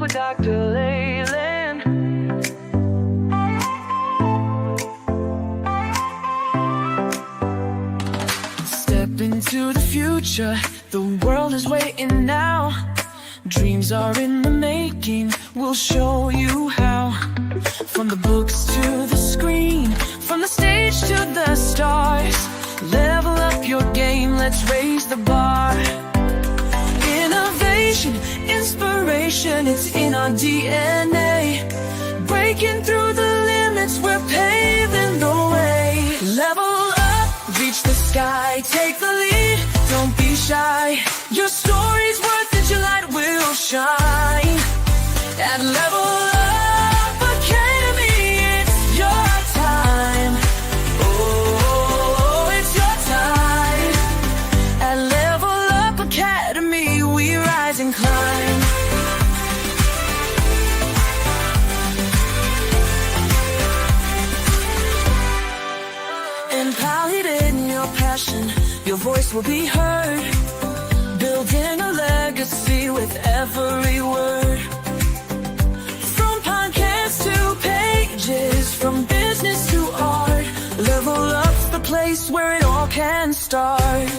with Dr. Leyland. Step into the future, the world is waiting now. Dreams are in the making, we'll show you how. From the books to the screen, from the stage to the stars. Level up your game, let's raise the bar. Innovation, inspiration, it's in our DNA. Breaking through the limits, we're paving the way. Level up, reach the sky, take the lead, don't be shy. Your story's worth it, your light will shine. At Level Up Academy, it's your time. Oh, it's your time. At Level Up Academy, we rise and climb. Empowered in your passion, your voice will be heard. Building a legacy with every word. From podcasts to pages, from business to art. Level Up's the place where it all can start.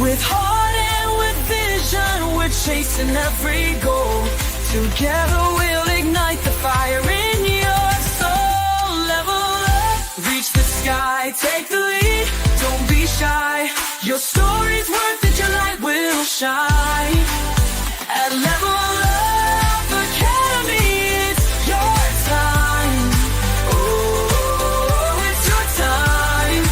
With heart and with vision, we're chasing every goal. Together we'll ignite the fire in your soul. Level up, reach the sky, take the lead, don't be shy. Your story's worth it, your light will shine. At Level Up Academy, it's your time. Oh, it's your time.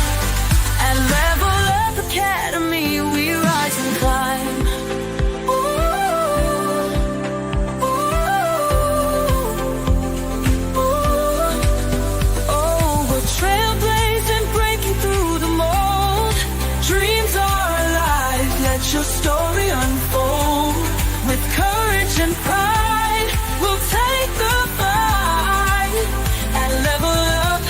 At Level Up Academy, we rise and climb. Ooh, oh, we're trailblazing, breaking through the mold. Dreams are alive, let your story unfold. With courage and pride, we'll take the fight. At Level Up,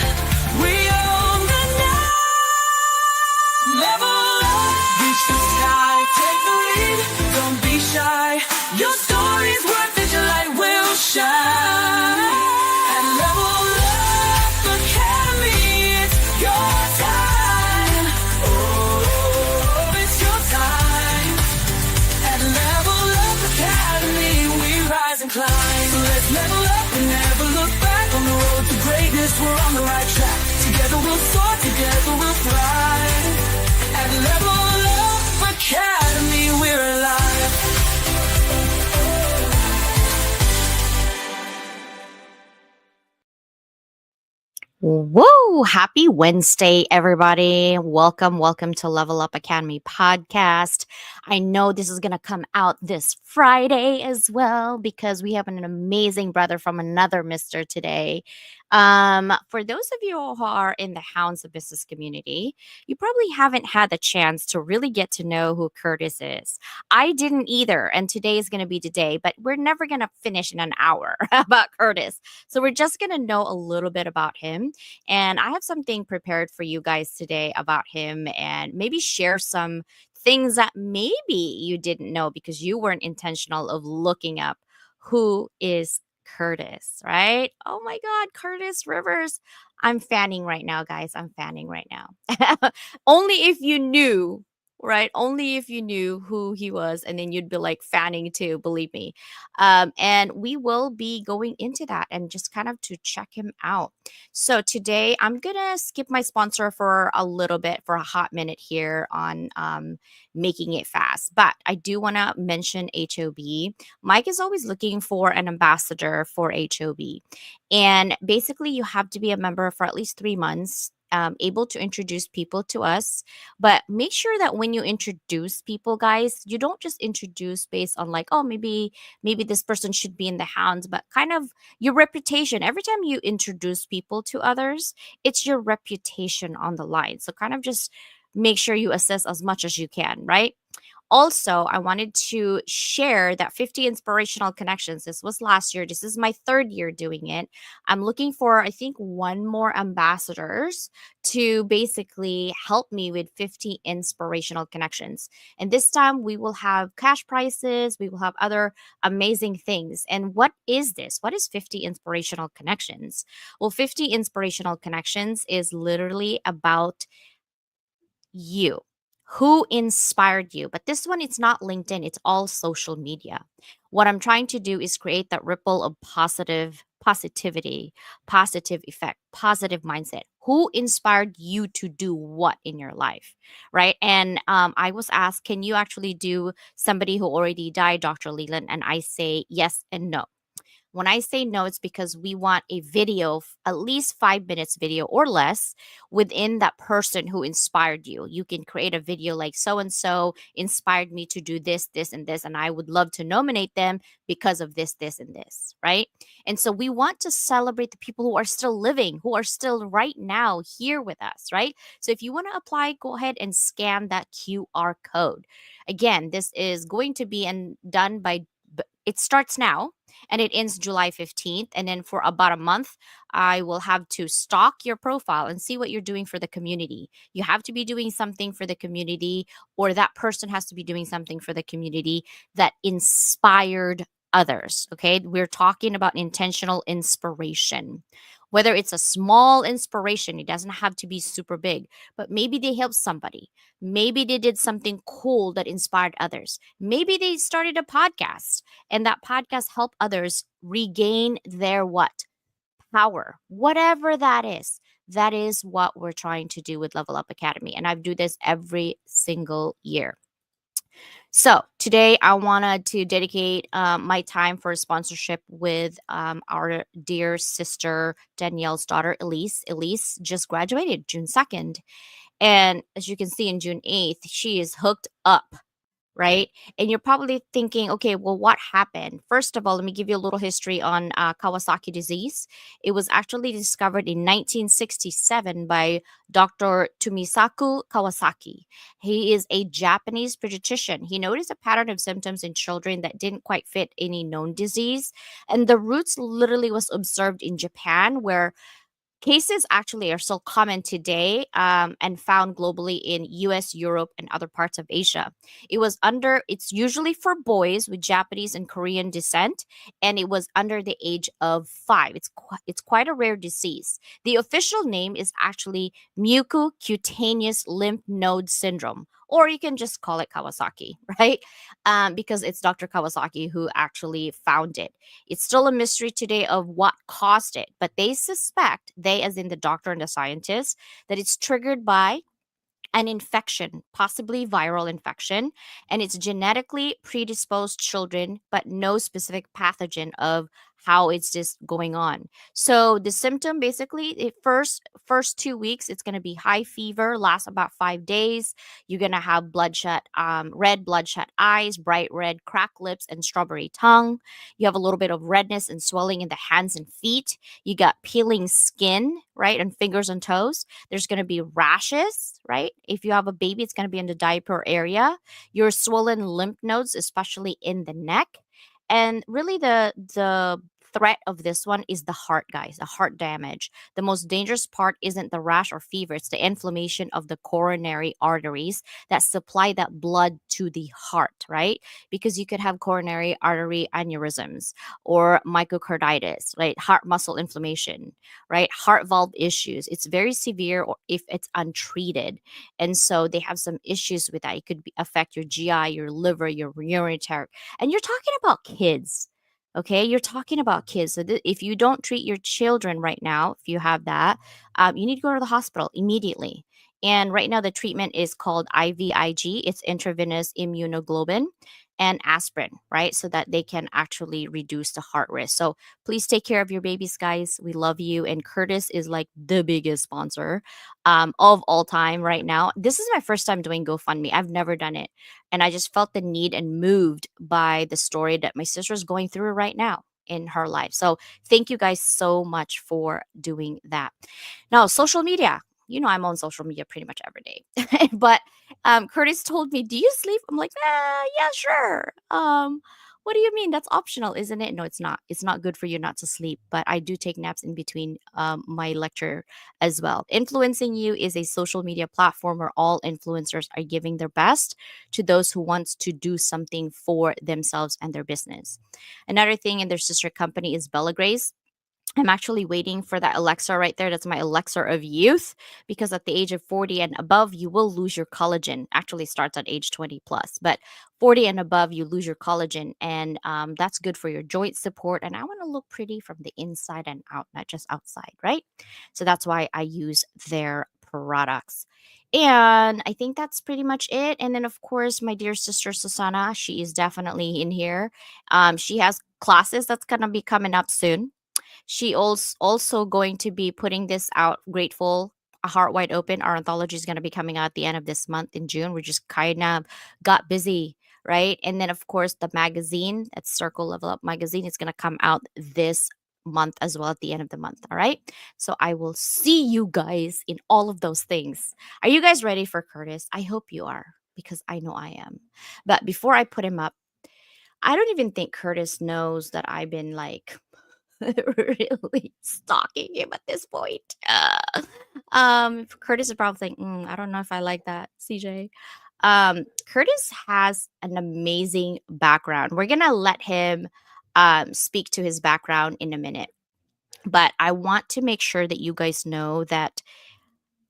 we own the night. Level up, reach the sky, take the lead, don't be shy. Your story's worth it, your light will shine. At Level Up Academy, it's your time. Oh, it's your time. At Level Up Academy, we rise and climb. So let's level up and never look back. On the road to greatness, we're on the right track. Together we'll soar, together we'll thrive. At Level Up Academy, we're alive. Whoa! Happy Wednesday, everybody. Welcome to Level Up Academy podcast. I know this is going to come out this Friday as well because we have an amazing brother from another Mister today. For those of you who are in the Hounds of Business community, you probably haven't had the chance to really get to know who Curtis is. I didn't either, and today is going to be the day, but we're never going to finish in an hour about Curtis. So we're just going to know a little bit about him. And I have something prepared for you guys today about him and maybe share some things that maybe you didn't know because you weren't intentional of looking up who is Curtis, right? Oh my God, Curtis Rivers. I'm fanning right now, guys. I'm fanning right now. Only if you knew, right? Only if you knew who he was, and then you'd be like fanning too, believe me. And we will be going into that and just kind of to check him out. So today I'm gonna skip my sponsor for a little bit, for a hot minute here on making it fast. But I do want to mention HOB. Mike is always looking for an ambassador for HOB. And basically, you have to be a member for at least 3 months. Able to introduce people to us, but make sure that when you introduce people, guys, you don't just introduce based on like, oh, maybe this person should be in the Hounds, but kind of your reputation. Every time you introduce people to others, it's your reputation on the line. So kind of just make sure you assess as much as you can, right? Also, I wanted to share that 50 inspirational connections. This was last year. This is my third year doing it. I'm looking for, I think, one more ambassadors to basically help me with 50 inspirational connections. And this time we will have cash prizes, we will have other amazing things. And what is this? What is 50 inspirational connections? Well, 50 inspirational connections is literally about you. Who inspired you? But this one, it's not LinkedIn, it's all social media. What I'm trying to do is create that ripple of positivity, positive effect, positive mindset. Who inspired you to do what in your life? Right. And I was asked, can you actually do somebody who already died, Dr. Leland? And I say yes and no. When I say no, it's because we want a video, at least 5 minutes video or less, within that person who inspired you. You can create a video like so and so inspired me to do this, this, and this, and I would love to nominate them because of this, this, and this, right? And so we want to celebrate the people who are still living, who are still right now here with us, right? So if you want to apply, go ahead and scan that QR code. Again, this is going to be done by, it starts now and it ends July 15th. And then for about a month, I will have to stalk your profile and see what you're doing for the community. You have to be doing something for the community, or that person has to be doing something for the community that inspired others. Okay. We're talking about intentional inspiration. Whether it's a small inspiration, it doesn't have to be super big, but maybe they helped somebody. Maybe they did something cool that inspired others. Maybe they started a podcast and that podcast help others regain their what? Power. Whatever that is. That is what we're trying to do with Level Up Academy. And I do this every single year. So today I wanted to dedicate my time for sponsorship with our dear sister Danielle's daughter Elise. Elise just graduated June 2nd. And as you can see in June 8th, she is hooked up, right? And you're probably thinking, okay, well, what happened? First of all, let me give you a little history on Kawasaki disease. It was actually discovered in 1967 by Dr. Tumisaku Kawasaki. He is a Japanese pediatrician. He noticed a pattern of symptoms in children that didn't quite fit any known disease. And the roots literally was observed in Japan, where cases actually are still common today and found globally in US, Europe, and other parts of Asia. It's usually for boys with Japanese and Korean descent, and it was under the age of 5. It's quite a rare disease. The official name is actually mucocutaneous lymph node syndrome, or you can just call it Kawasaki, right? Because it's Dr. Kawasaki who actually found it. It's still a mystery today of what caused it, but they suspect, they as in the doctor and the scientist, that it's triggered by an infection, possibly viral infection, and it's genetically predisposed children, but no specific pathogen of how it's just going on. So the symptom basically, first 2 weeks, it's going to be high fever, lasts about 5 days. You're going to have bloodshot, red bloodshot eyes, bright red cracked lips, and strawberry tongue. You have a little bit of redness and swelling in the hands and feet. You got peeling skin, right, and fingers and toes. There's going to be rashes, right? If you have a baby, it's going to be in the diaper area. Your swollen lymph nodes, especially in the neck. And really the threat of this one is the heart, guys, the heart damage. The most dangerous part isn't the rash or fever, it's the inflammation of the coronary arteries that supply that blood to the heart, right? Because you could have coronary artery aneurysms or myocarditis, right? Heart muscle inflammation, right? Heart valve issues. It's very severe or if it's untreated. And so they have some issues with that. It could affect your GI, your liver, your urinary tract. And you're talking about kids. Okay, you're talking about kids. So if you don't treat your children right now, if you have that, you need to go to the hospital immediately. And right now, the treatment is called IVIG. It's intravenous immunoglobulin and aspirin, right? So that they can actually reduce the heart risk. So please take care of your babies, guys. We love you. And Curtis is like the biggest sponsor of all time right now. This is my first time doing GoFundMe. I've never done it. And I just felt the need and moved by the story that my sister is going through right now in her life. So thank you guys so much for doing that. Now, social media. You know, I'm on social media pretty much every day. But Curtis told me, "Do you sleep?" I'm like, yeah, sure. What do you mean? That's optional, isn't it? No, it's not. It's not good for you not to sleep. But I do take naps in between my lecture as well. Influencing You is a social media platform where all influencers are giving their best to those who wants to do something for themselves and their business. Another thing in their sister company is Bella Grace. I'm actually waiting for that Alexa right there. That's my Alexa of youth, because at the age of 40 and above, you will lose your collagen. Actually, starts at age 20 plus, but 40 and above, you lose your collagen. And that's good for your joint support. And I want to look pretty from the inside and out, not just outside, right? So that's why I use their products. And I think that's pretty much it. And then, of course, my dear sister Susanna, she is definitely in here. She has classes that's going to be coming up soon. She also going to be putting this out, Grateful, A Heart Wide Open. Our anthology is going to be coming out at the end of this month in June. We just kind of got busy, right? And then, of course, the magazine, that's Circle Level Up magazine, is going to come out this month as well, at the end of the month. All right. So I will see you guys in all of those things. Are you guys ready for Curtis? I hope you are, because I know I am. But before I put him up, I don't even think Curtis knows that I've been like really stalking him at this point. Curtis is probably thinking, I don't know if I like that, CJ. Curtis has an amazing background. We're gonna let him speak to his background in a minute, but I want to make sure that you guys know that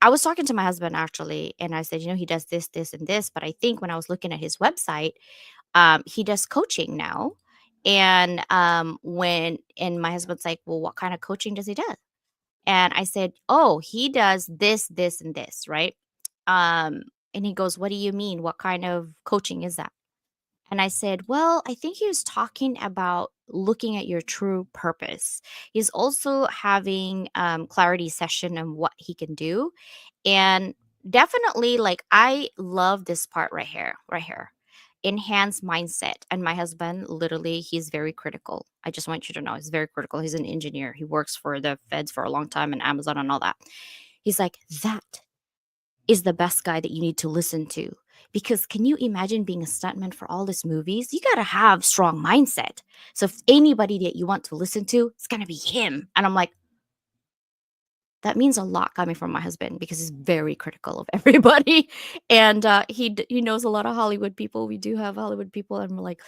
I was talking to my husband actually, and I said, he does this, this, and this. But I think when I was looking at his website, he does coaching now. And my husband's like, well, what kind of coaching does he do? And I said, oh, he does this, this, and this, right? And he goes, what do you mean? What kind of coaching is that? And I said, well, I think he was talking about looking at your true purpose. He's also having clarity session on what he can do. And definitely, like, I love this part right here, right here. Enhance mindset. And my husband, literally, he's very critical. I just want you to know, he's very critical. He's an engineer. He works for the feds for a long time and Amazon and all that. He's like, that is the best guy that you need to listen to. Because can you imagine being a stuntman for all these movies? You got to have strong mindset. So if anybody that you want to listen to, it's going to be him. And I'm like, that means a lot coming from my husband, because he's very critical of everybody. And he knows a lot of Hollywood people. We do have Hollywood people. And we're like,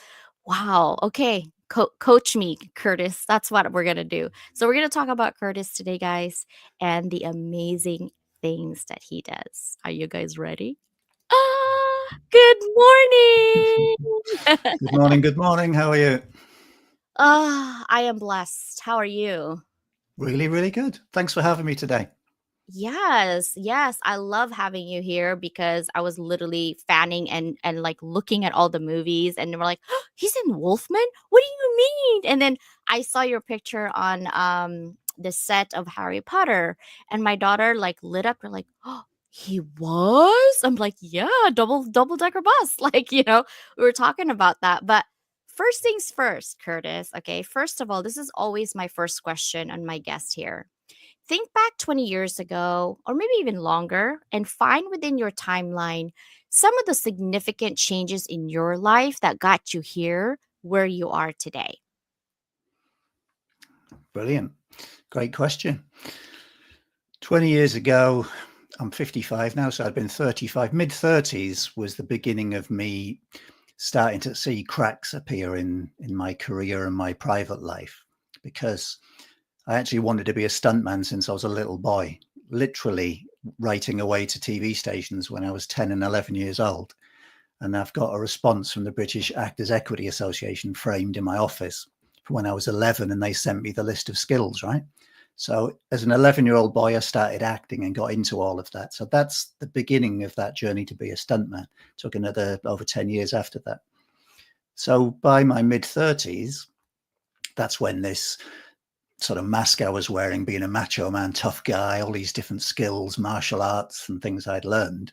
wow, okay, coach me, Curtis. That's what we're going to do. So we're going to talk about Curtis today, guys, and the amazing things that he does. Are you guys ready? Good morning. Good morning. Good morning. How are you? I am blessed. How are you? Really, really good. Thanks for having me today. Yes, yes. I love having you here, because I was literally fanning and like looking at all the movies, and we're like, "Oh, he's in Wolfman? What do you mean?" And then I saw your picture on the set of Harry Potter, and my daughter like lit up. We're like, "Oh, he was?" I'm like, "Yeah, double decker bus." Like, we were talking about that. But first things first, Curtis. Okay, first of all, this is always my first question on my guest here. Think back 20 years ago, or maybe even longer, and find within your timeline some of the significant changes in your life that got you here where you are today. Brilliant. Great question. 20 years ago, I'm 55 now, so I'd been 35. Mid-30s was the beginning of me starting to see cracks appear in my career and my private life, because I actually wanted to be a stuntman since I was a little boy, literally writing away to TV stations when I was 10 and 11 years old. And I've got a response from the British Actors Equity Association framed in my office for when I was 11, and they sent me the list of skills, right? So as an 11-year-old boy, I started acting and got into all of that. So that's the beginning of that journey to be a stuntman. Took another over 10 years after that. So by my mid-30s, that's when this sort of mask I was wearing, being a macho man, tough guy, all these different skills, martial arts and things I'd learned,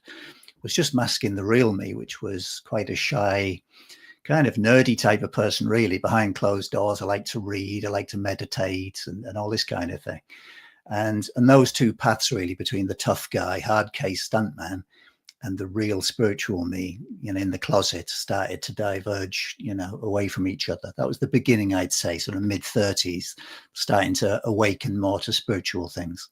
was just masking the real me, which was quite a shy, kind of nerdy type of person, really. Behind closed doors, I like to read, I like to meditate, and all this kind of thing. And those two paths, really, between the tough guy, hard case stuntman, and the real spiritual me, in the closet, started to diverge, away from each other. That was the beginning, I'd say, sort of mid-30s, starting to awaken more to spiritual things.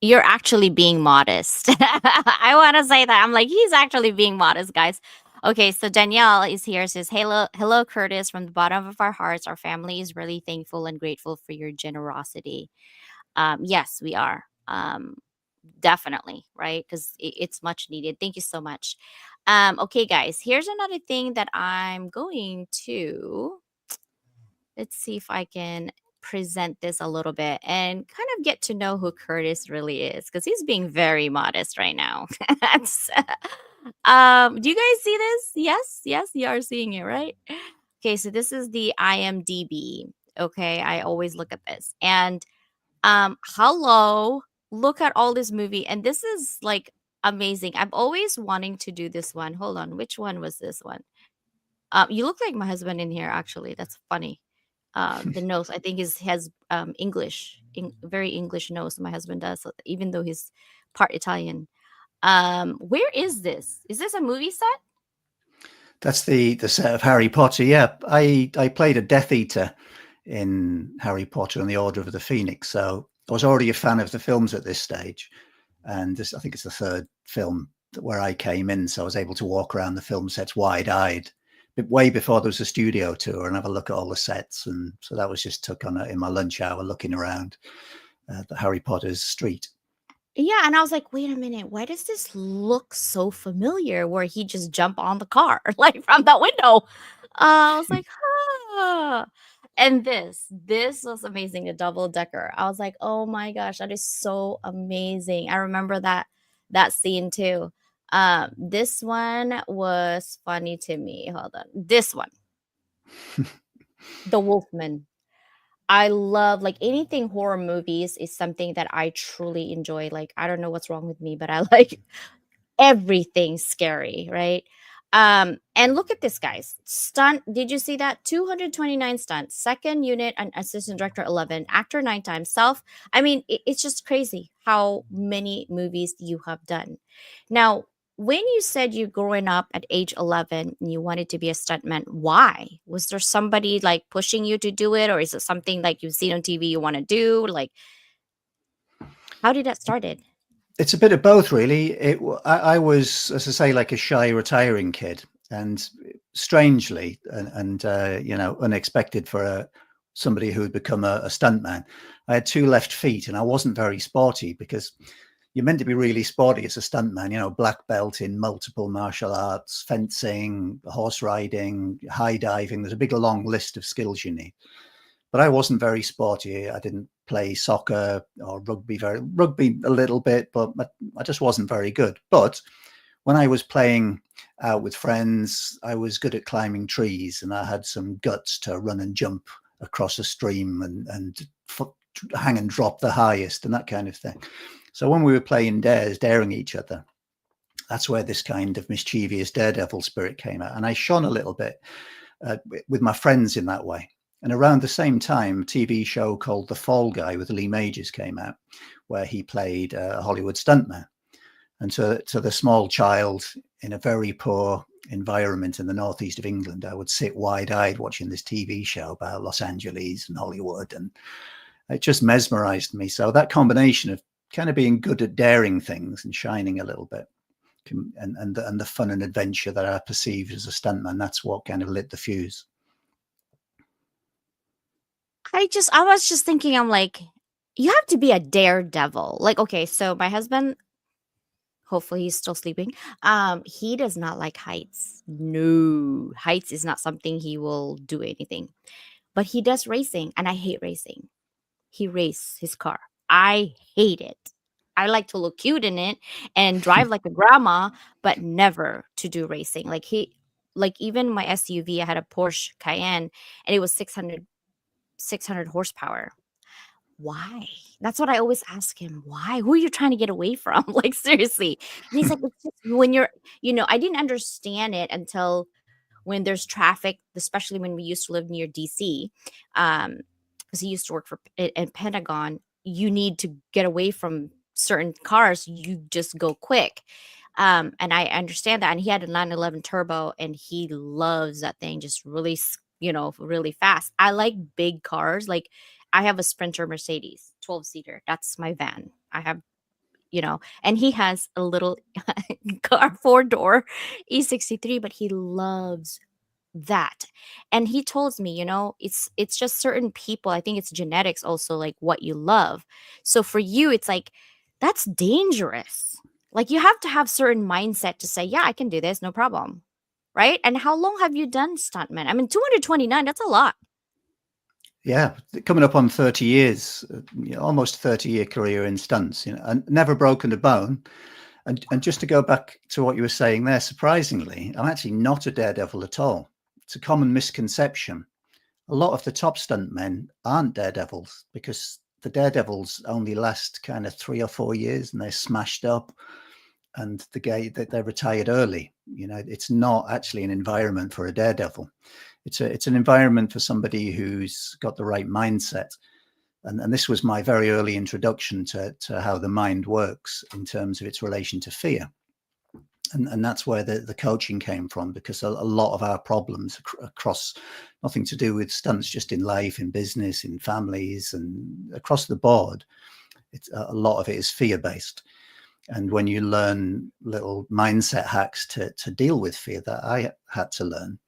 You're actually being modest. I want to say that. I'm like, he's actually being modest, guys. Okay, so Danielle is here, says, hello, hello, Curtis, from the bottom of our hearts. Our family is really thankful and grateful for your generosity. Yes, we are. Definitely, right? Because it's much needed. Thank you so much. Okay, guys, here's another thing that I'm going to, let's see if I can present this a little bit and kind of get to know who Curtis really is, because he's being very modest right now. Do you guys see this? Yes, yes, you are seeing it, right? Okay, so this is the IMDb. Okay, I always look at this. And hello, look at all this movie. And this is like amazing. I'm always wanting to do this one. Hold on, which one was this one? You look like my husband in here, actually. That's funny. The nose, I think, is has English, very English nose. My husband does, so even though he's part Italian. Where is this? Is this a movie set? That's the set of Harry Potter. Yeah, I played a Death Eater in Harry Potter and the Order of the Phoenix, so I was already a fan of the films at this stage, and I think it's the third film where I came in, so I was able to walk around the film sets wide-eyed, but way before there was a studio tour, and have a look at all the sets, and so that was just took on in my lunch hour, looking around the Harry Potter's street. Yeah, and I was like, wait a minute, why does this look so familiar? Where he just jump on the car like from the window. I was like, huh. And this was amazing, a double decker. I was like, oh my gosh, that is so amazing. I remember that scene too. This one was funny to me. Hold on, this one, the Wolfman. I love like anything horror movies is something that I truly enjoy. Like I don't know what's wrong with me, but I like everything scary, right? And look at this, guys. Stunt. Did you see that? 229 stunts. Second unit and assistant director 11. Actor 9 times. Self. I mean, it's just crazy how many movies you have done. Now, when you said you're growing up at age 11 and you wanted to be a stuntman, why? Was there somebody like pushing you to do it, or is it something like you've seen on TV you want to do? Like, how did that started? It's a bit of both, really. I was, as I say, like a shy retiring kid, and strangely and unexpected for somebody who had become a stuntman. I had two left feet, and I wasn't very sporty, because you're meant to be really sporty as a stuntman. Black belt in multiple martial arts, fencing, horse riding, high diving. There's a big long list of skills you need. But I wasn't very sporty. I didn't play soccer or rugby a little bit, but I just wasn't very good. But when I was playing out with friends, I was good at climbing trees, and I had some guts to run and jump across a stream and hang and drop the highest and that kind of thing. So when we were playing daring each other, that's where this kind of mischievous daredevil spirit came out. And I shone a little bit with my friends in that way. And around the same time, a TV show called The Fall Guy with Lee Majors came out, where he played a Hollywood stuntman. And to the small child in a very poor environment in the northeast of England, I would sit wide-eyed watching this TV show about Los Angeles and Hollywood, and it just mesmerized me. So that combination of kind of being good at daring things and shining a little bit, and the fun and adventure that I perceived as a stuntman, that's what kind of lit the fuse. I was just thinking, I'm like, you have to be a daredevil. Like, okay, so my husband, hopefully he's still sleeping. He does not like heights. No, heights is not something he will do anything. But he does racing, and I hate racing. He races his car. I hate it. I like to look cute in it and drive like a grandma, but never to do racing. Like even my SUV, I had a Porsche Cayenne, and it was 600 horsepower. Why? That's what I always ask him. Why? Who are you trying to get away from? Like, seriously. And he's like, it's just when I didn't understand it until when there's traffic, especially when we used to live near DC. Um, because he used to work for at Pentagon. You need to get away from certain cars. You just go quick. And I understand that. And he had a 911 turbo, and he loves that thing just really, really fast. I like big cars. Like I have a Sprinter Mercedes 12-seater. That's my van. I have, and he has a little car, 4-door E63, but he loves that. And he told me, it's just certain people. I think it's genetics also, like what you love. So for you, it's like that's dangerous. Like you have to have certain mindset to say, yeah, I can do this, no problem. Right? And how long have you done stuntman? I mean, 229, that's a lot. Yeah, coming up on 30 years, almost 30-year career in stunts, and never broken a bone. And just to go back to what you were saying there, surprisingly, I'm actually not a daredevil at all. It's a common misconception. A lot of the top stuntmen aren't daredevils because the daredevils only last kind of 3 or 4 years and they're smashed up and they're retired early. It's not actually an environment for a daredevil. It's an environment for somebody who's got the right mindset. And this was my very early introduction to how the mind works in terms of its relation to fear. And that's where the coaching came from, because a lot of our problems across, nothing to do with stunts, just in life, in business, in families, and across the board, a lot of it is fear-based. And when you learn little mindset hacks to deal with fear that I had to learn,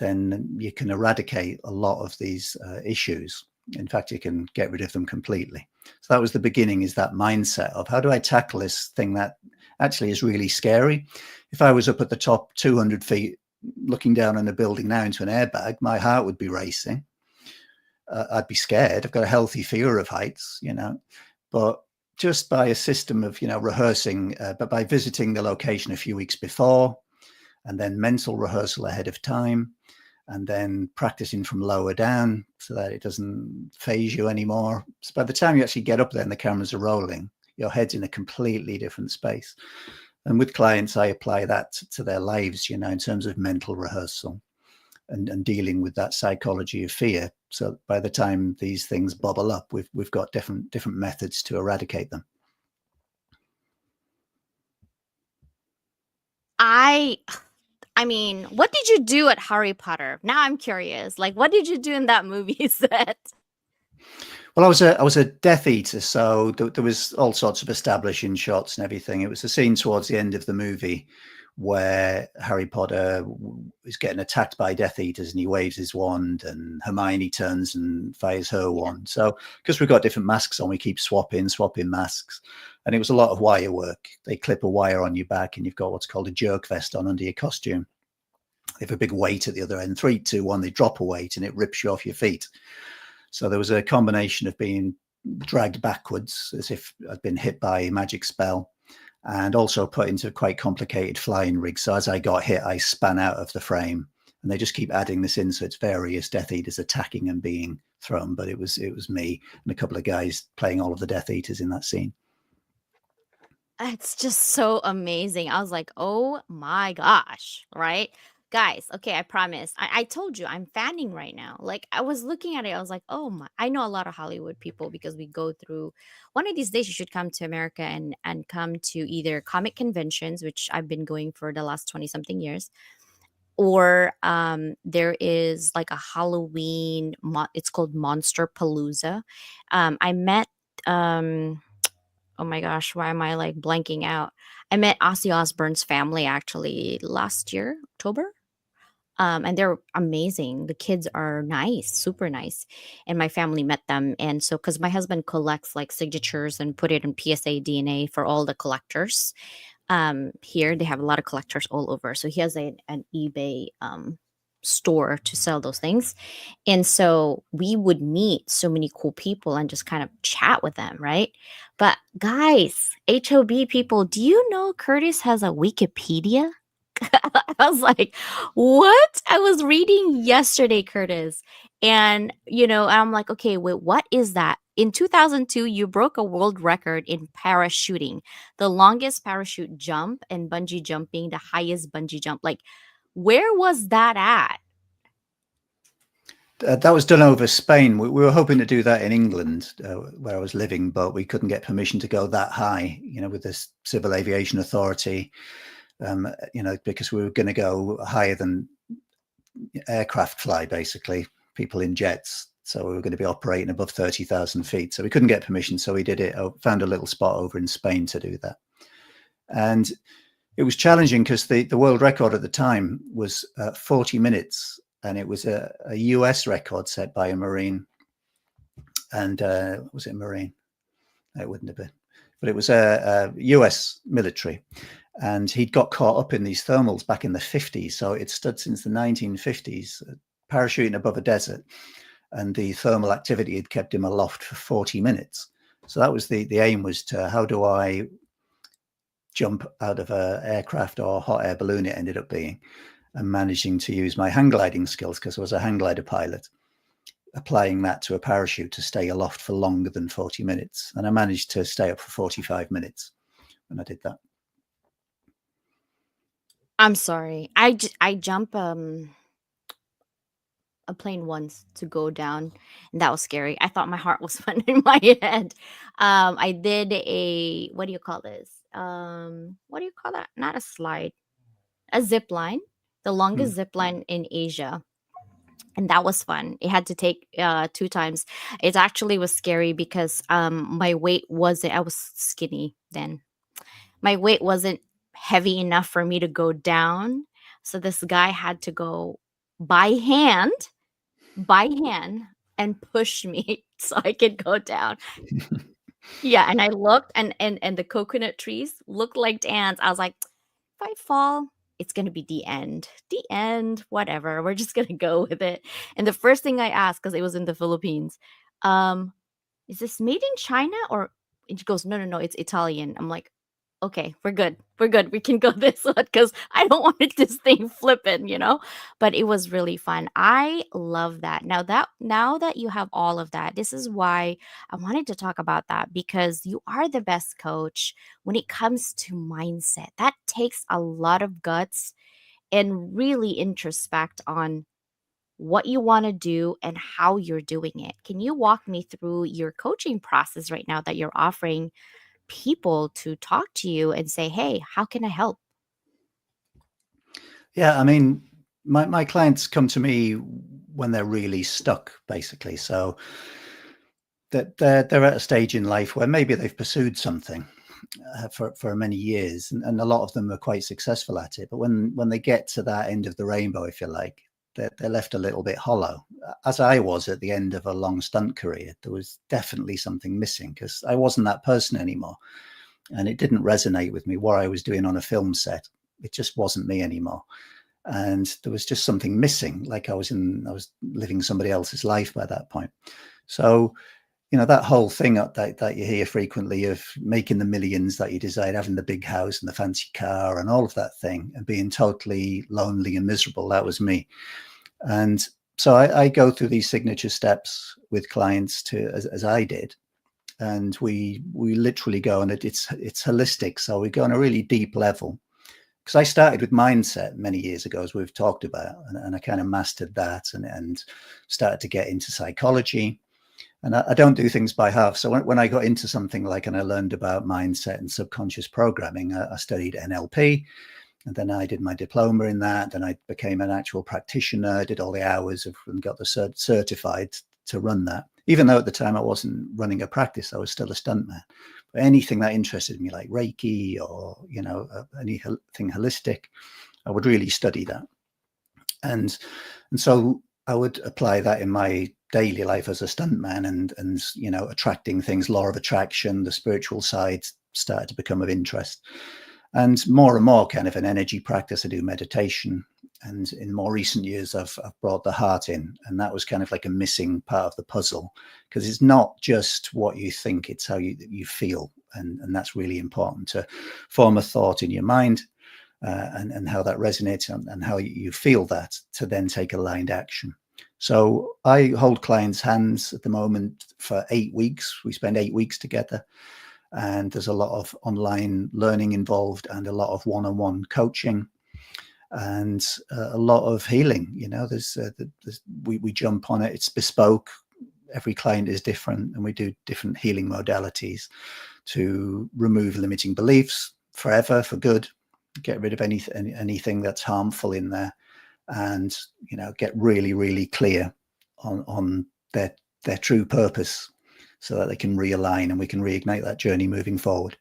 then you can eradicate a lot of these issues. In fact, you can get rid of them completely. So that was the beginning, is that mindset of how do I tackle this thing that actually is really scary. If I was up at the top 200 feet looking down on a building now into an airbag, my heart would be racing. I'd be scared. I've got a healthy fear of heights, but just by a system of, rehearsing, but by visiting the location a few weeks before, and then mental rehearsal ahead of time, and then practicing from lower down so that it doesn't phase you anymore. So by the time you actually get up there and the cameras are rolling, your head's in a completely different space. And with clients, I apply that to their lives, in terms of mental rehearsal and dealing with that psychology of fear. So by the time these things bubble up, we've got different methods to eradicate them. I mean, what did you do at Harry Potter? Now I'm curious. Like, what did you do in that movie set? Well, I was a Death Eater, so there was all sorts of establishing shots and everything. It was a scene towards the end of the movie where Harry Potter is getting attacked by Death Eaters, and he waves his wand, and Hermione turns and fires her wand. So because we've got different masks on, we keep swapping masks. And it was a lot of wire work. They clip a wire on your back, and you've got what's called a jerk vest on under your costume. They have a big weight at the other end. 3, 2, 1, they drop a weight and it rips you off your feet. So there was a combination of being dragged backwards as if I'd been hit by a magic spell, and also put into a quite complicated flying rig. So as I got hit, I span out of the frame, and they just keep adding this in. So it's various Death Eaters attacking and being thrown. But it was me and a couple of guys playing all of the Death Eaters in that scene. It's just so amazing. I was like, oh my gosh, right? Guys, okay, I promise. I told you I'm fanning right now. Like I was looking at it, I was like, oh my, I know a lot of Hollywood people because we go through one of these days you should come to America and come to either comic conventions, which I've been going for the last 20 something years, or there is like a Halloween, it's called Monster Palooza. I met oh my gosh, why am I like blanking out? I met Ozzy Osbourne's family actually last year, October. And they're amazing. The kids are nice, super nice. And my family met them. And so, because my husband collects like signatures and put it in PSA DNA for all the collectors. Here, they have a lot of collectors all over. So he has an eBay store to sell those things. And so we would meet so many cool people and just kind of chat with them, right? But guys, HOB people, do you know Curtis has a Wikipedia? I was like, what? I was reading yesterday, Curtis. And, I'm like, okay, wait, what is that? In 2002, you broke a world record in parachuting, the longest parachute jump, and bungee jumping, the highest bungee jump. Like, where was that at? That was done over Spain. We were hoping to do that in England, where I was living, but we couldn't get permission to go that high, with the Civil Aviation Authority, because we were going to go higher than aircraft fly, basically, people in jets. So we were going to be operating above 30,000 feet. So we couldn't get permission. So we did it. I found a little spot over in Spain to do that. And it was challenging because the world record at the time was 40 minutes. And it was a US record set by a Marine. And was it a Marine? It wouldn't have been. But it was a US military. And he'd got caught up in these thermals back in the 50s. So it stood since the 1950s, parachuting above a desert. And the thermal activity had kept him aloft for 40 minutes. So that was the aim, was to, how do I jump out of an aircraft or hot air balloon, it ended up being, and managing to use my hang gliding skills, because I was a hang glider pilot, applying that to a parachute to stay aloft for longer than 40 minutes. And I managed to stay up for 45 minutes when I did that. I'm sorry. I jump a plane once to go down, and that was scary. I thought my heart was went in my head. I did a, what do you call this? What do you call that? Not a slide, a zip line, the longest zip line in Asia. And that was fun. It had to take 2 times. It actually was scary because my weight wasn't, I was skinny then. My weight wasn't heavy enough for me to go down. So this guy had to go by hand, and push me so I could go down. Yeah, and I looked, and the coconut trees looked like ants. I was like, if I fall, it's gonna be the end. The end, whatever. We're just gonna go with it. And the first thing I asked, because it was in the Philippines, um, is this made in China? Or, and she goes, no, no, no, it's Italian. I'm like, okay, we're good. We're good. We can go this one because I don't want this thing flipping. But it was really fun. I love that. Now that you have all of that, this is why I wanted to talk about that, because you are the best coach when it comes to mindset. That takes a lot of guts and really introspect on what you want to do and how you're doing it. Can you walk me through your coaching process right now that you're offering people to talk to you and say, hey, how can I help? Yeah, I mean, my clients come to me when they're really stuck, basically. So that they're at a stage in life where maybe they've pursued something for many years, and a lot of them are quite successful at it. But when they get to that end of the rainbow, if you like, they're left a little bit hollow. As I was at the end of a long stunt career, there was definitely something missing, because I wasn't that person anymore. And it didn't resonate with me what I was doing on a film set. It just wasn't me anymore. And there was just something missing, like I was living somebody else's life by that point. So, that whole thing that you hear frequently of making the millions that you desire, having the big house and the fancy car and all of that thing, and being totally lonely and miserable, that was me. And so I go through these signature steps with clients as I did. And we literally go, and it's holistic. So we go on a really deep level, because I started with mindset many years ago, as we've talked about, and I kind of mastered that and started to get into psychology. And I don't do things by half. So when I got into something like, and I learned about mindset and subconscious programming, I studied NLP, and then I did my diploma in that. Then I became an actual practitioner, did all the hours and got the certified to run that. Even though at the time I wasn't running a practice, I was still a stuntman. But anything that interested me, like Reiki or, anything holistic, I would really study that. And so I would apply that in my daily life as a stuntman, and attracting things, law of attraction, the spiritual side started to become of interest. And more kind of an energy practice. I do meditation. And in more recent years, I've brought the heart in. And that was kind of like a missing part of the puzzle, because it's not just what you think, it's how you feel. And that's really important, to form a thought in your mind, and how that resonates, and how you feel that, to then take aligned action. So I hold clients' hands at the moment for 8 weeks. We spend 8 weeks together. And there's a lot of online learning involved, and a lot of one-on-one coaching. and a lot of healing. We jump on it. It's bespoke. Every client is different, and we do different healing modalities to remove limiting beliefs forever, for good, get rid of anything that's harmful in there, and get really, really clear on their true purpose, so that they can realign and we can reignite that journey moving forward.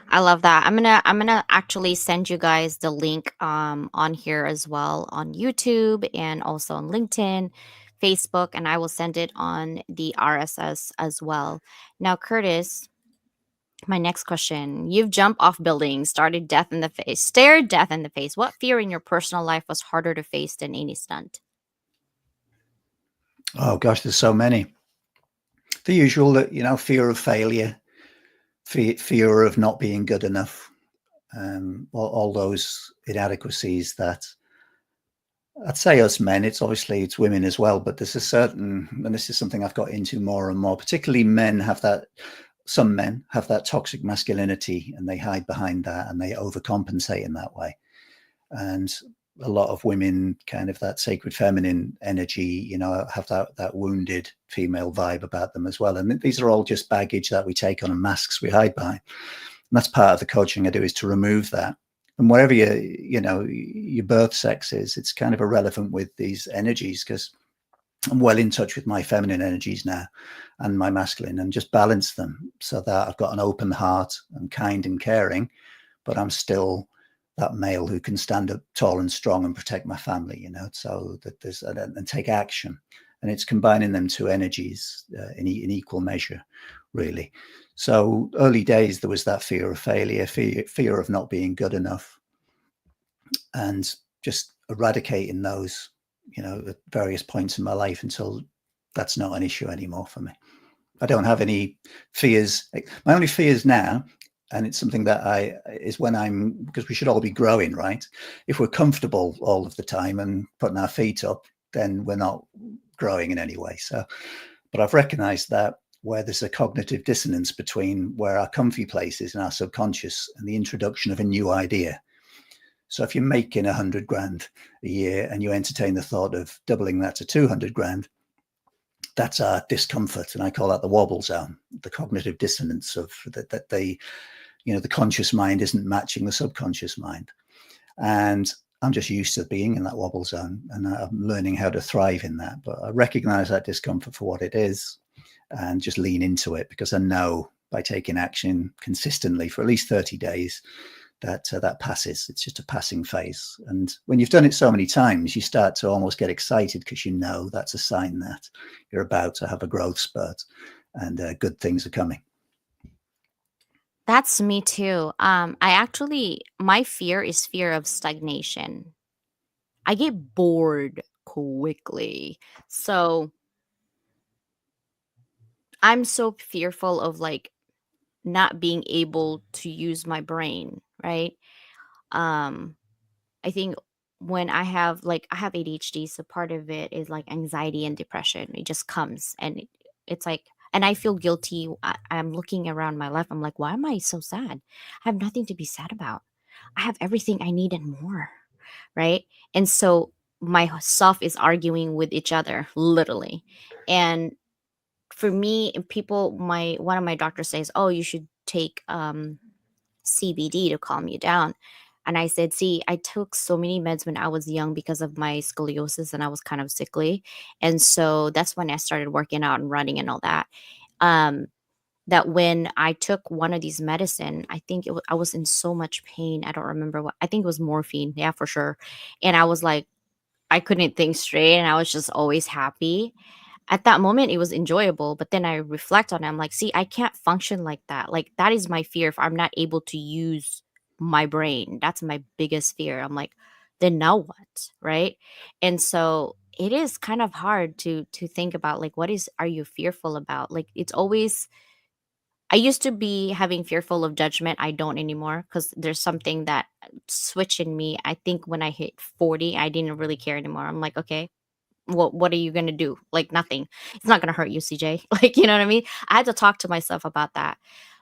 I love that. I'm gonna actually send you guys the link on here as well on YouTube and also on LinkedIn, Facebook, and I will send it on the RSS as well. Now, Curtis, my next question. You've jumped off buildings, stared death in the face. What fear in your personal life was harder to face than any stunt? Oh gosh, there's so many. The usual, that fear of failure, fear of not being good enough, all those inadequacies that I'd say us men. It's women as well, but there's a certain, and this is something I've got into more and more, particularly men have that. Some men have that toxic masculinity, and they hide behind that, and they overcompensate in that way. And a lot of women, kind of that sacred feminine energy, have that wounded female vibe about them as well. And these are all just baggage that we take on and masks we hide behind. And that's part of the coaching I do, is to remove that. And wherever your birth sex is, it's kind of irrelevant with these energies, because I'm well in touch with my feminine energies now and my masculine, and just balance them so that I've got an open heart and kind and caring, but I'm still that male who can stand up tall and strong and protect my family, so that there's, and take action. And it's combining them two energies in equal measure, really. So early days, there was that fear of failure, fear of not being good enough, and just eradicating those, at various points in my life, until that's not an issue anymore for me. I don't have any fears. My only fears now, and it's something that is when because we should all be growing, right? If we're comfortable all of the time and putting our feet up, then we're not growing in any way. So, but I've recognized that where there's a cognitive dissonance between where our comfy place is in our subconscious and the introduction of a new idea. So if you're making 100 grand a year and you entertain the thought of doubling that to 200 grand, that's our discomfort. And I call that the wobble zone, the cognitive dissonance of that the conscious mind isn't matching the subconscious mind. And I'm just used to being in that wobble zone, and I'm learning how to thrive in that. But I recognize that discomfort for what it is and just lean into it, because I know by taking action consistently for at least 30 days, that passes. It's just a passing phase. And when you've done it so many times, you start to almost get excited, because that's a sign that you're about to have a growth spurt, and good things are coming. That's me too. My fear is fear of stagnation. I get bored quickly. So I'm so fearful of like not being able to use my brain, right? Um I think when I have ADHD, so part of it is like anxiety and depression. It just comes, and it's like, and I feel guilty. I'm looking around my life. I'm like, why am I so sad? I have nothing to be sad about. I have everything I need and more, right? And so my self is arguing with each other, literally. And for me, one of my doctors says, "Oh, you should take CBD to calm you down." And I said, see, I took so many meds when I was young because of my scoliosis, and I was kind of sickly. And so that's when I started working out and running and all that. Um, that when I took one of these medicine, I think I was in so much pain. I don't remember what, I think it was morphine. Yeah, for sure. And I was like, I couldn't think straight, and I was just always happy. At that moment, it was enjoyable, but then I reflect on it. I'm like, see, I can't function like that. Like, that is my fear. If I'm not able to use my brain, that's my biggest fear. I'm like, then now what? Right. And so it is kind of hard to think about, like, what are you fearful about? Like, it's always, I used to be having fearful of judgment. I don't anymore, because there's something that switched in me. I think when I hit 40, I didn't really care anymore. I'm like, okay, what are you gonna do? Like, nothing. It's not gonna hurt you, CJ. Like, you know what I mean? I had to talk to myself about that.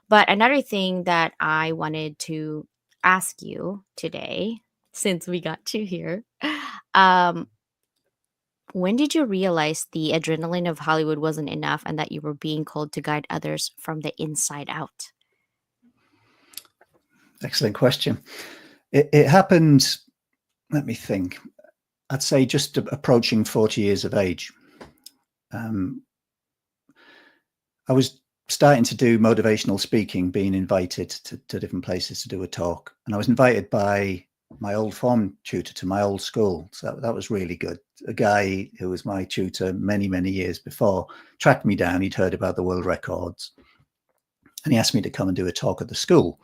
But another thing that I wanted to ask you today, since we got you here, um, when did you realize the adrenaline of Hollywood wasn't enough and that you were being called to guide others from the inside out? Excellent question. It happened, let me think, I'd say just approaching 40 years of age. I was starting to do motivational speaking, being invited to different places to do a talk. And I was invited by my old form tutor to my old school. So that was really good. A guy who was my tutor many, many years before tracked me down. He'd heard about the world records. And he asked me to come and do a talk at the school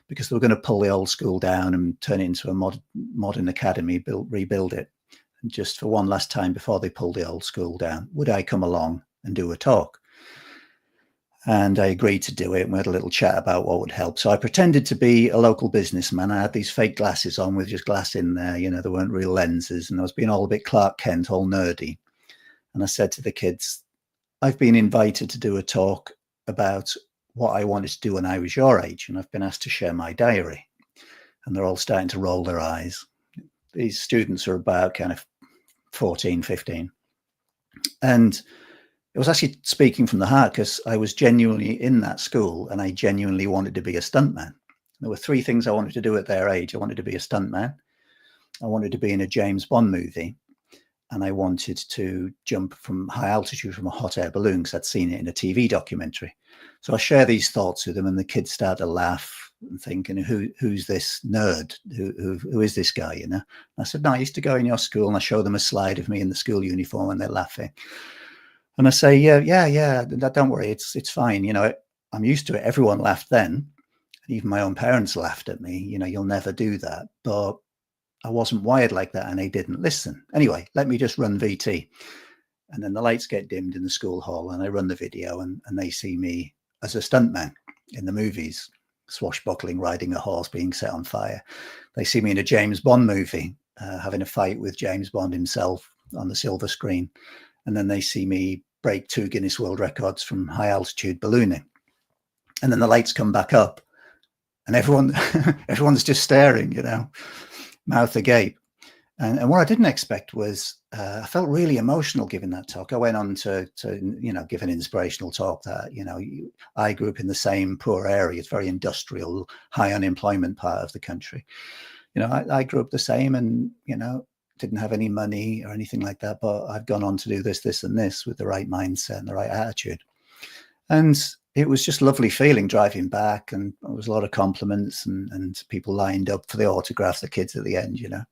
because they were going to pull the old school down and turn it into a modern academy, rebuild it. And just for one last time before they pulled the old school down, would I come along and do a talk? And I agreed to do it. And we had a little chat about what would help. So I pretended to be a local businessman. I had these fake glasses on with just glass in there. You know, there weren't real lenses. And I was being all a bit Clark Kent, all nerdy. And I said to the kids, I've been invited to do a talk about what I wanted to do when I was your age. And I've been asked to share my diary. And they're all starting to roll their eyes. These students are about kind of 14, 15. And it was actually speaking from the heart because I was genuinely in that school and I genuinely wanted to be a stuntman. There were three things I wanted to do at their age. I wanted to be a stuntman. I wanted to be in a James Bond movie. And I wanted to jump from high altitude from a hot air balloon because I'd seen it in a TV documentary. So I share these thoughts with them and the kids start to laugh and think, who's this nerd? Who is this guy? You know? And I said, no, I used to go in your school, and I show them a slide of me in the school uniform and they're laughing. And I say, yeah, don't worry, it's fine. You know, I'm used to it. Everyone laughed then. Even my own parents laughed at me. You know, you'll never do that. But I wasn't wired like that and they didn't listen. Anyway, let me just run VT. And then the lights get dimmed in the school hall and I run the video and they see me as a stuntman in the movies, swashbuckling, riding a horse, being set on fire. They see me in a James Bond movie, having a fight with James Bond himself on the silver screen. And then they see me break 2 Guinness World Records from high altitude ballooning. And then the lights come back up and everyone's just staring, you know, mouth agape. And what I didn't expect was I felt really emotional giving that talk. I went on to you know, give an inspirational talk that, you know, I grew up in the same poor area. It's very industrial, high unemployment part of the country. You know, I grew up the same and, you know, didn't have any money or anything like that, but I've gone on to do this and this with the right mindset and the right attitude. And it was just lovely feeling driving back, and there was a lot of compliments and people lined up for the autographs, the kids at the end, you know.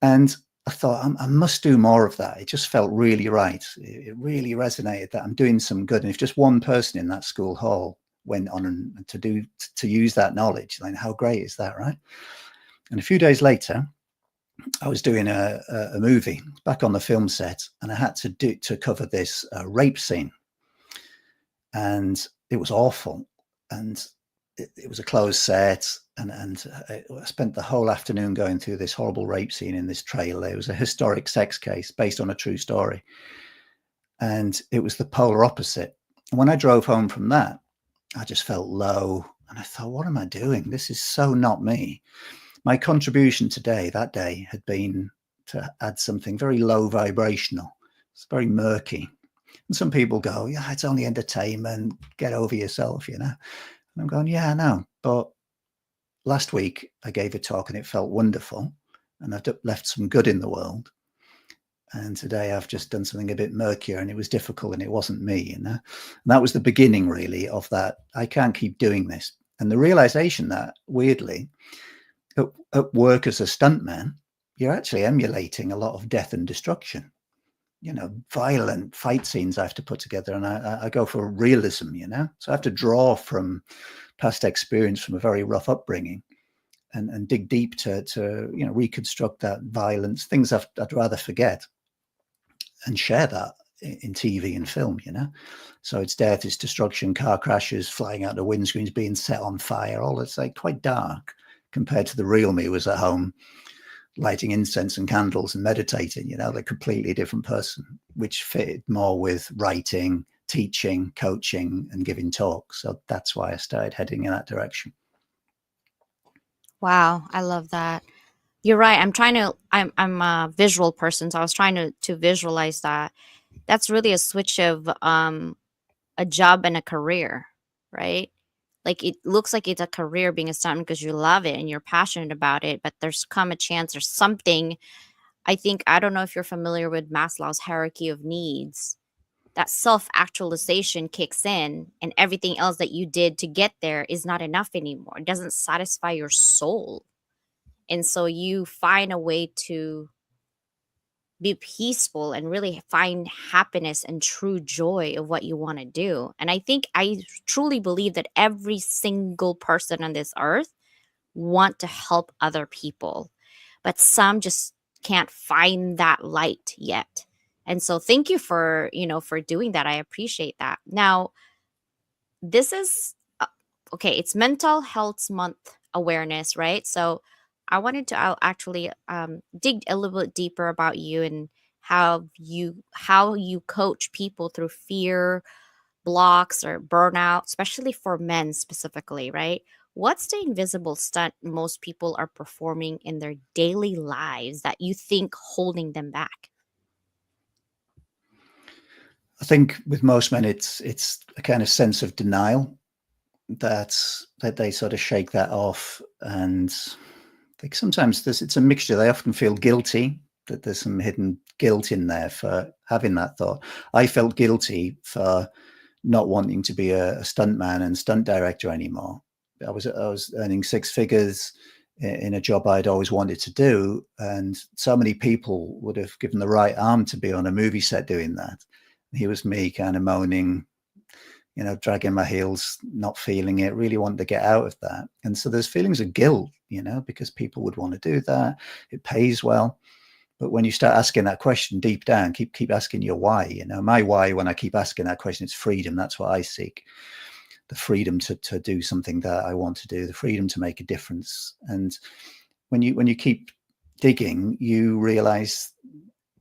And I thought, I must do more of that. It just felt really right. It really resonated that I'm doing some good. And if just one person in that school hall went on and to use that knowledge, then how great is that, right? And a few days later, I was doing a movie back on the film set, and I had to cover this rape scene, and it was awful, and it was a closed set, and I spent the whole afternoon going through this horrible rape scene in this trailer. It was a historic sex case based on a true story, and it was the polar opposite. And when I drove home from that, I just felt low, and I thought, what am I doing? This is so not me. My contribution that day had been to add something very low vibrational. It's very murky. And some people go, yeah, it's only entertainment, get over yourself, you know. And I'm going, yeah, I know. But last week I gave a talk and it felt wonderful. And I've left some good in the world. And today I've just done something a bit murkier and it was difficult and it wasn't me, you know. And that was the beginning really of that. I can't keep doing this. And the realization that, weirdly, at work as a stuntman, you're actually emulating a lot of death and destruction, you know, violent fight scenes I have to put together. And I go for realism, you know, so I have to draw from past experience from a very rough upbringing and dig deep to, you know, reconstruct that violence, things I'd rather forget, and share that in TV and film, you know. So it's death, it's destruction, car crashes, flying out the windscreens, being set on fire, all that's like quite dark compared to the real me who was at home lighting incense and candles and meditating, you know, a completely different person, which fitted more with writing, teaching, coaching, and giving talks. So that's why I started heading in that direction. Wow, I love that. You're right. I'm a visual person, so I was trying to visualize that. That's really a switch of a job and a career, right? Like it looks like it's a career being a stuntman because you love it and you're passionate about it, but there's come a chance or something. I think I don't know if you're familiar with Maslow's hierarchy of needs. That self-actualization kicks in and everything else that you did to get there is not enough anymore. It doesn't satisfy your soul. And so you find a way to be peaceful and really find happiness and true joy of what you want to do. And I truly believe that every single person on this earth want to help other people, but some just can't find that light yet. And so thank you for, for doing that. I appreciate that. Now, this is okay, it's mental health month awareness, right? So I wanted to actually dig a little bit deeper about you and how you coach people through fear blocks or burnout, especially for men specifically, right? What's the invisible stunt most people are performing in their daily lives that you think holding them back? I think with most men, it's a kind of sense of denial that they sort of shake that off, and like sometimes it's a mixture. They often feel guilty, that there's some hidden guilt in there for having that thought. I felt guilty for not wanting to be a stuntman and stunt director anymore. I was earning six figures in a job I'd always wanted to do, and so many people would have given the right arm to be on a movie set doing that. Here was me kind of moaning, dragging my heels, not feeling it, really wanting to get out of that. And so there's feelings of guilt, because people would want to do that. It pays well. But when you start asking that question deep down, keep asking your why. My why, when I keep asking that question, it's freedom. That's what I seek. The freedom to do something that I want to do, the freedom to make a difference. And when you keep digging, you realize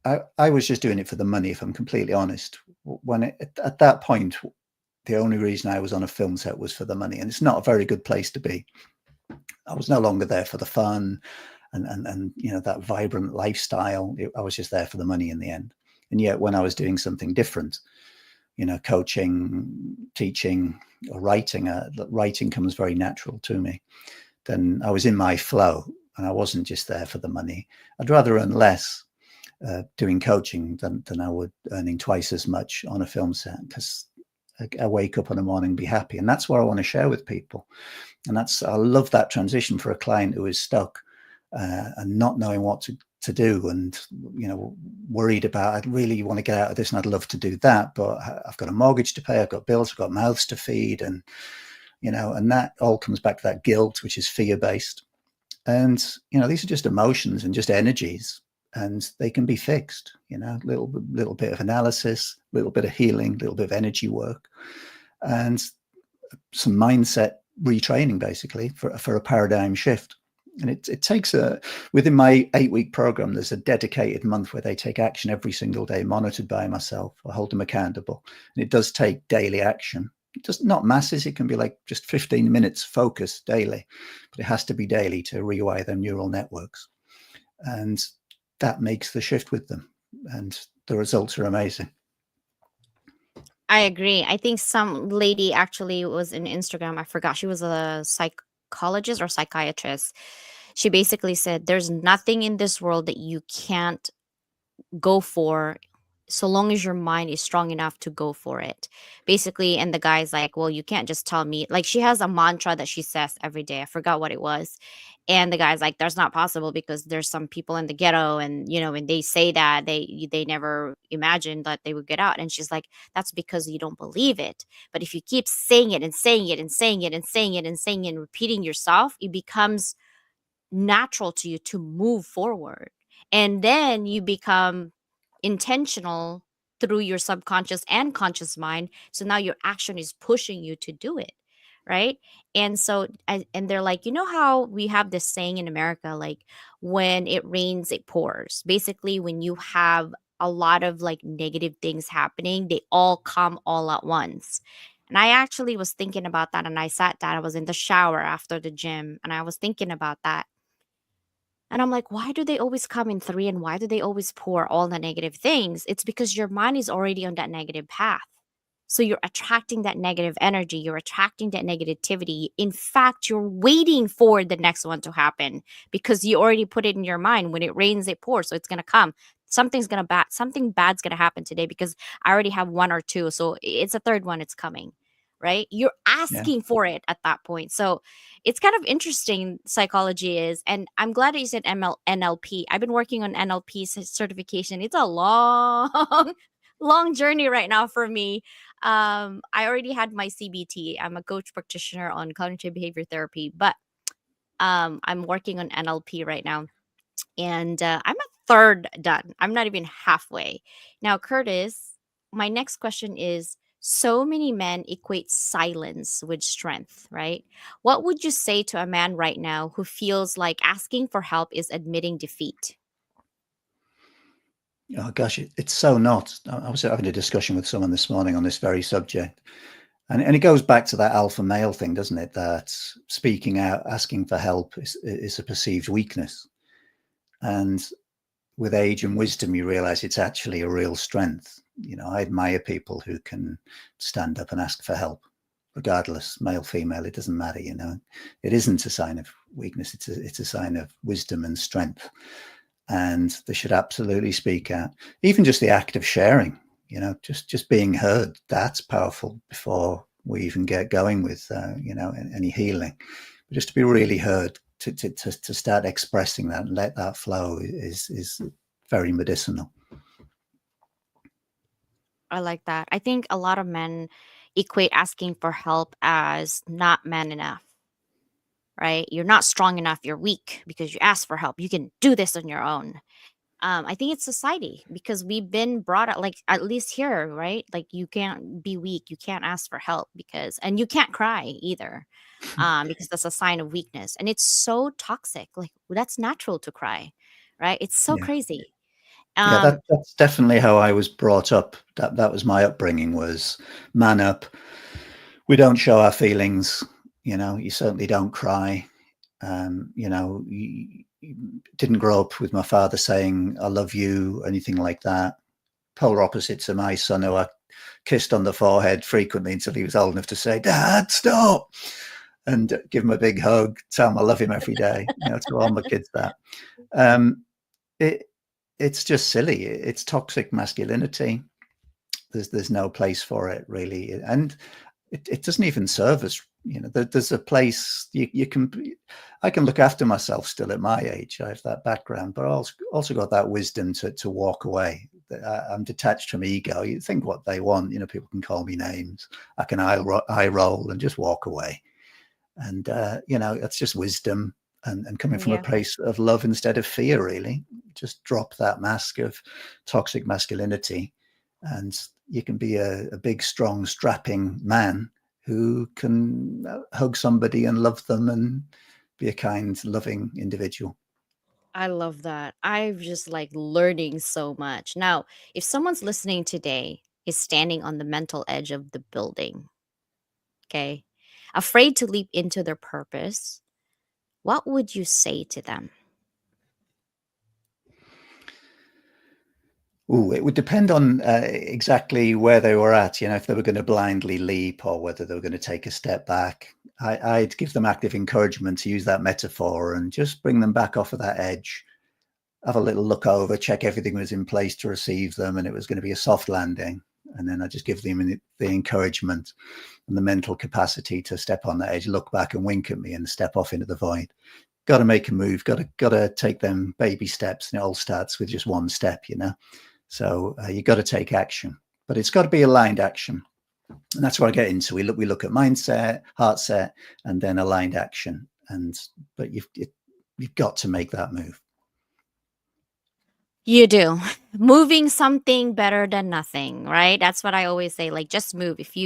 I was just doing it for the money, if I'm completely honest. At that point, the only reason I was on a film set was for the money, and it's not a very good place to be. I was no longer there for the fun and that vibrant lifestyle. I was just there for the money in the end. And yet, when I was doing something different, coaching, teaching, or writing comes very natural to me. Then I was in my flow, and I wasn't just there for the money. I'd rather earn less doing coaching than I would earning twice as much on a film set, because I wake up in the morning and be happy. And that's what I want to share with people. And I love that transition for a client who is stuck and not knowing what to do, and worried about, I really want to get out of this and I'd love to do that, but I've got a mortgage to pay, I've got bills, I've got mouths to feed, and and that all comes back to that guilt, which is fear-based. And these are just emotions and just energies, and they can be fixed. Little bit of analysis, little bit of healing, little bit of energy work, and some mindset retraining, basically, for a paradigm shift. And it takes within my 8-week program, there's a dedicated month where they take action every single day, monitored by myself. I hold them accountable. And it does take daily action. Just not masses. It can be like just 15 minutes focus daily, but it has to be daily to rewire their neural networks. And that makes the shift with them. And the results are amazing. I agree. I think some lady actually was in Instagram. I forgot. She was a psychologist or psychiatrist. She basically said there's nothing in this world that you can't go for so long as your mind is strong enough to go for it. Basically, and the guy's like, well, you can't just tell me. Like, she has a mantra that she says every day. I forgot what it was. And the guy's like, that's not possible because there's some people in the ghetto, and when they say that, they never imagined that they would get out. And she's like, that's because you don't believe it. But if you keep saying it and saying it and saying it and saying it and saying it and repeating yourself, it becomes natural to you to move forward. And then you become intentional through your subconscious and conscious mind. So now your action is pushing you to do it. Right. And so, and they're like, how we have this saying in America, like, when it rains, it pours. Basically, when you have a lot of like negative things happening, they all come all at once. And I actually was thinking about that, and I sat down. I was in the shower after the gym and I was thinking about that. And I'm like, why do they always come in three, and why do they always pour all the negative things? It's because your mind is already on that negative path. So you're attracting that negative energy, you're attracting that negativity. In fact, you're waiting for the next one to happen because you already put it in your mind. When it rains, it pours. So it's gonna come. Something bad's gonna happen today because I already have one or two. So it's a third one, it's coming. Right? You're Yeah. asking for it at that point. So it's kind of interesting, psychology is. And I'm glad that you said NLP. I've been working on NLP certification. It's a long long journey right now for me. I already had my CBT. I'm a coach practitioner on cognitive behavior therapy, but I'm working on NLP right now, and I'm a third done. I'm not even halfway. Now, Curtis, my next question is, so many men equate silence with strength, right? What would you say to a man right now who feels like asking for help is admitting defeat? Oh gosh, it's so not. I was having a discussion with someone this morning on this very subject, and it goes back to that alpha male thing, doesn't it? That speaking out, asking for help is a perceived weakness, and with age and wisdom, you realize it's actually a real strength. I admire people who can stand up and ask for help, regardless, male, female, it doesn't matter. It isn't a sign of weakness. It's a sign of wisdom and strength. And they should absolutely speak out. Even just the act of sharing, just being heard, that's powerful before we even get going with, any healing. But just to be really heard, to start expressing that and let that flow is very medicinal. I like that. I think a lot of men equate asking for help as not man enough, right? You're not strong enough. You're weak because you ask for help. You can do this on your own. I think it's society because we've been brought up, like at least here, right? Like you can't be weak, you can't ask for help and you can't cry either, because that's a sign of weakness, and it's so toxic. Like that's natural to cry, right? It's so Yeah. crazy. Yeah, Um, that's definitely how I was brought up. That was my upbringing, was man up. We don't show our feelings. You certainly don't cry. You didn't grow up with my father saying "I love you," anything like that. Polar opposite to my son, who I kissed on the forehead frequently until he was old enough to say, "Dad, stop," and give him a big hug, tell him I love him every day. To all my kids that. Um, it it's just silly. It's toxic masculinity. There's no place for it really, and it doesn't even serve us. There's a place you can. I can look after myself still at my age. I have that background, but I also got that wisdom to walk away. I'm detached from ego. You think what they want. People can call me names. I can eye roll and just walk away. And that's just wisdom and coming from a yeah, place of love instead of fear. Really, just drop that mask of toxic masculinity, and you can be a big, strong, strapping man who can hug somebody and love them and be a kind, loving individual. I love that. I'm just like learning so much. Now, if someone's listening today is standing on the mental edge of the building, okay, afraid to leap into their purpose, what would you say to them? Ooh, it would depend on exactly where they were at. If they were going to blindly leap or whether they were going to take a step back. I'd give them active encouragement, to use that metaphor, and just bring them back off of that edge. Have a little look over, check everything was in place to receive them, and it was going to be a soft landing. And then I just give them the encouragement and the mental capacity to step on that edge, look back and wink at me and step off into the void. Got to make a move, got to take them baby steps, and it all starts with just one step. So you got to take action, but it's got to be aligned action. And that's what I get into. We look at mindset, heart set, and then aligned action. But you've got to make that move. You do. Moving something better than nothing, right? That's what I always say. Like just move. If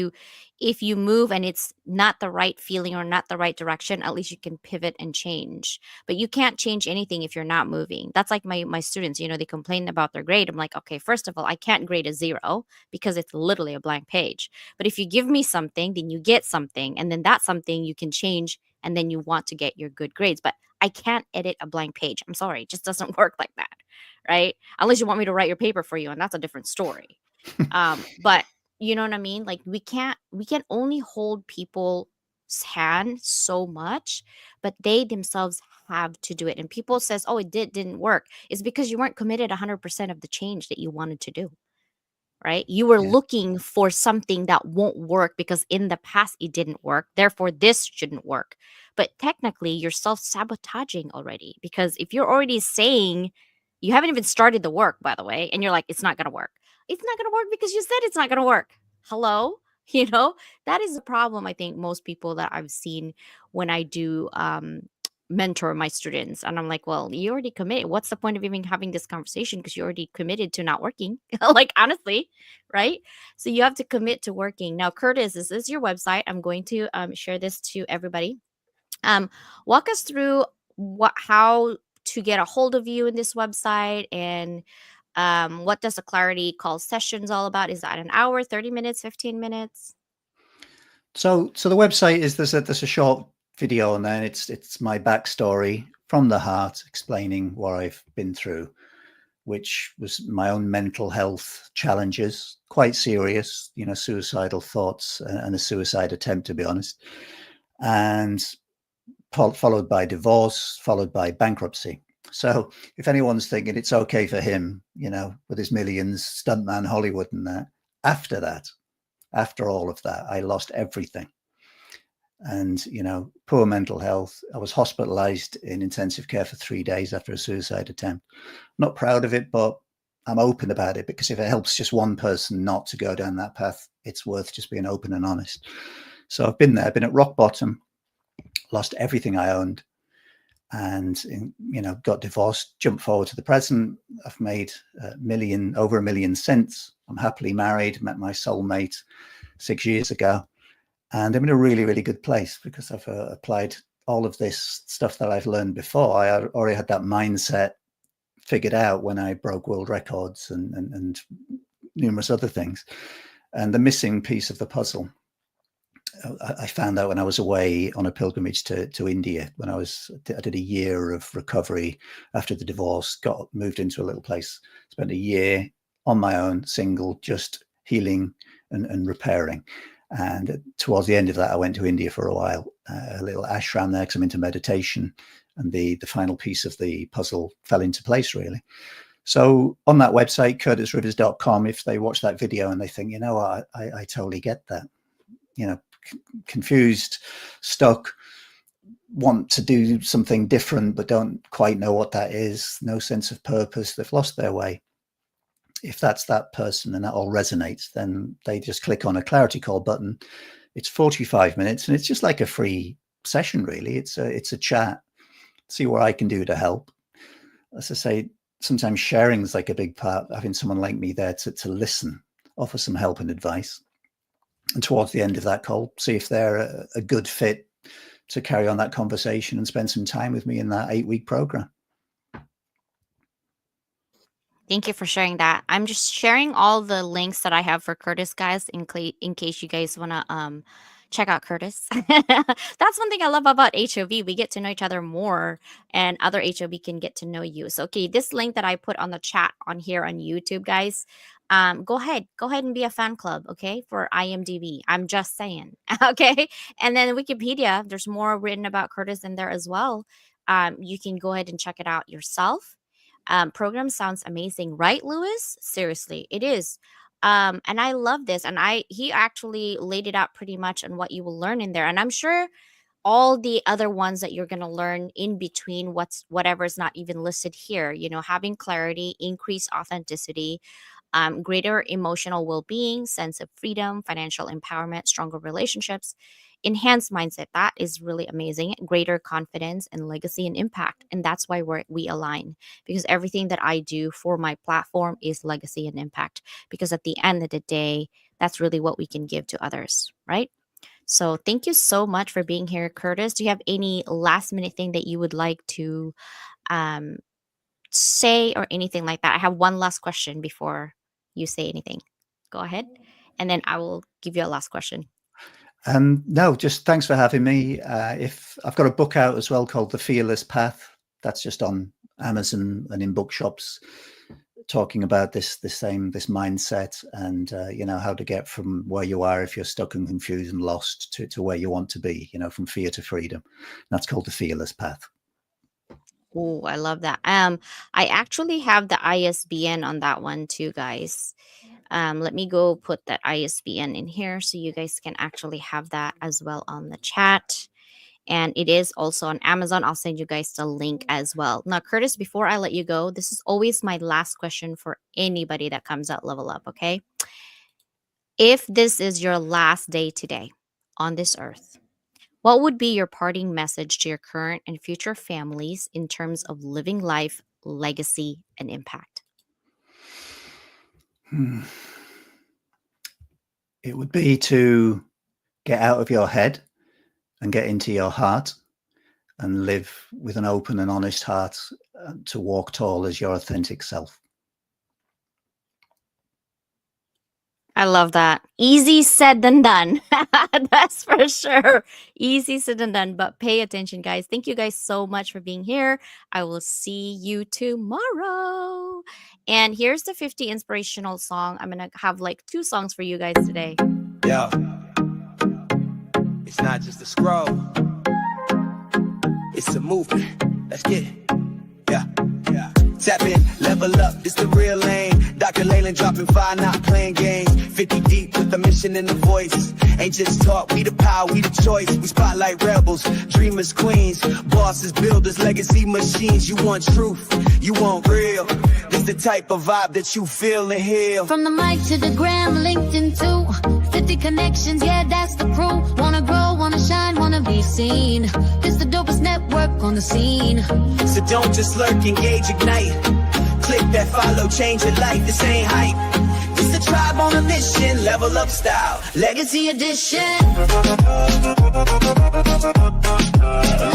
you move and it's not the right feeling or not the right direction, at least you can pivot and change. But you can't change anything if you're not moving. That's like my students, they complain about their grade. I'm like, okay, first of all, I can't grade a zero because it's literally a blank page. But if you give me something, then you get something, and then that something you can change, and then you want to get your good grades. But I can't edit a blank page. I'm sorry, it just doesn't work like that, right? Unless you want me to write your paper for you, and that's a different story. But you know what I mean? Like we can only hold people's hand so much, but they themselves have to do it. And people says, "Oh, it didn't work." It's because you weren't committed 100% of the change that you wanted to do, right? You were Yeah. looking for something that won't work because in the past it didn't work. Therefore, this shouldn't work. But technically, you're self sabotaging already because if you're already saying you haven't even started the work, by the way, and you're like, it's not going to work. It's not going to work because you said it's not going to work. Hello? You know, that is the problem. I think most people that I've seen when I do mentor my students. And I'm like, well, you already committed. What's the point of even having this conversation? Because you already committed to not working. Like, honestly, right? So you have to commit to working. Now, Curtis, this is your website. I'm going to share this to everybody. Um, Walk us through how to get a hold of you in this website, and what does the Clarity Call sessions all about? Is that an hour, 30 minutes, 15 minutes? So the website is there's a short video on there. And it's my backstory from the heart, explaining what I've been through, which was my own mental health challenges, quite serious, suicidal thoughts and a suicide attempt, to be honest, and followed by divorce, followed by bankruptcy. So if anyone's thinking it's okay for him, with his millions, stuntman Hollywood and that, after that, after all of that, I lost everything. And, poor mental health. I was hospitalized in intensive care for 3 days after a suicide attempt. Not proud of it, but I'm open about it because if it helps just one person not to go down that path, it's worth just being open and honest. So I've been there, I've been at rock bottom, lost everything I owned, and got divorced. Jump forward to the present, I've made over a million since. I'm happily married, met my soulmate 6 years ago, and I'm in a really, really good place because I've applied all of this stuff that I've learned before. I already had that mindset figured out when I broke world records and numerous other things. And the missing piece of the puzzle, I found out when I was away on a pilgrimage to India. I did a year of recovery after the divorce, got moved into a little place, spent a year on my own, single, just healing and repairing. And towards the end of that, I went to India for a while, a little ashram there because I'm into meditation. And the final piece of the puzzle fell into place, really. So on that website, curtisrivers.com, if they watch that video and they think, I totally get that, confused, stuck, want to do something different, but don't quite know what that is, no sense of purpose, they've lost their way. If that's that person and that all resonates, then they just click on a Clarity Call button. It's 45 minutes and it's just like a free session, really. It's a chat, see what I can do to help. As I say, sometimes sharing is like a big part, having someone like me there to listen, offer some help and advice. And towards the end of that call, see if they're a good fit to carry on that conversation and spend some time with me in that 8-week program. Thank you for sharing that. I'm just sharing all the links that I have for Curtis, guys, in case you guys want to check out Curtis. That's one thing I love about HOV. We get to know each other more, and other HOV can get to know you. So, okay, this link that I put on the chat on here on YouTube, guys, go ahead and be a fan club, okay, for IMDb. I'm just saying, okay. And then Wikipedia, there's more written about Curtis in there as well. You can go ahead and check it out yourself. Program sounds amazing, right, Lewis? Seriously, it is. And I love this. And he actually laid it out pretty much on what you will learn in there. And I'm sure all the other ones that you're going to learn in between whatever's not even listed here, having clarity, increase authenticity, greater emotional well-being, sense of freedom, financial empowerment, stronger relationships, enhanced mindset. That is really amazing. Greater confidence and legacy and impact. And that's why we align, because everything that I do for my platform is legacy and impact. Because at the end of the day, that's really what we can give to others, right? So thank you so much for being here, Curtis. Do you have any last minute thing that you would like to um, say or anything like that? I have one last question before you say anything. Go ahead. And then I will give you a last question. No, just thanks for having me. If I've got a book out as well called The Fearless Path, that's just on Amazon and in bookshops, talking about this mindset and how to get from where you are if you're stuck and confused and lost to where you want to be, from fear to freedom. That's called The Fearless Path. Oh, I love that. I actually have the ISBN on that one too, guys. Let me go put that ISBN in here so you guys can actually have that as well on the chat. And it is also on Amazon. I'll send you guys the link as well. Now, Curtis, before I let you go, this is always my last question for anybody that comes out Level Up, okay? If this is your last day today on this earth, what would be your parting message to your current and future families in terms of living life, legacy, and impact? It would be to get out of your head and get into your heart and live with an open and honest heart, to walk tall as your authentic self. I love that. Easy said than done. That's for sure. Easy said than done. But pay attention, guys. Thank you guys so much for being here. I will see you tomorrow. And here's the 50 inspirational song. I'm going to have like 2 songs for you guys today. Yeah. It's not just a scroll. It's a movement. Let's get it. Yeah. Yeah. Tap in, level up, it's the real lane. Dr. Leyland dropping fire, not playing games. 50 deep with the mission in the voice. Ain't just talk, we the power, we the choice. We spotlight rebels, dreamers, queens, bosses, builders, legacy machines. You want truth, you want real. This the type of vibe that you feel and heal. From the mic to the gram, LinkedIn too. 50 connections, yeah, that's the crew. Wanna grow, wanna shine, wanna be seen. This the dopest network on the scene. So don't just lurk, engage, ignite. Click that follow, change your life, this ain't hype. This the tribe on a mission, level up style. Legacy edition.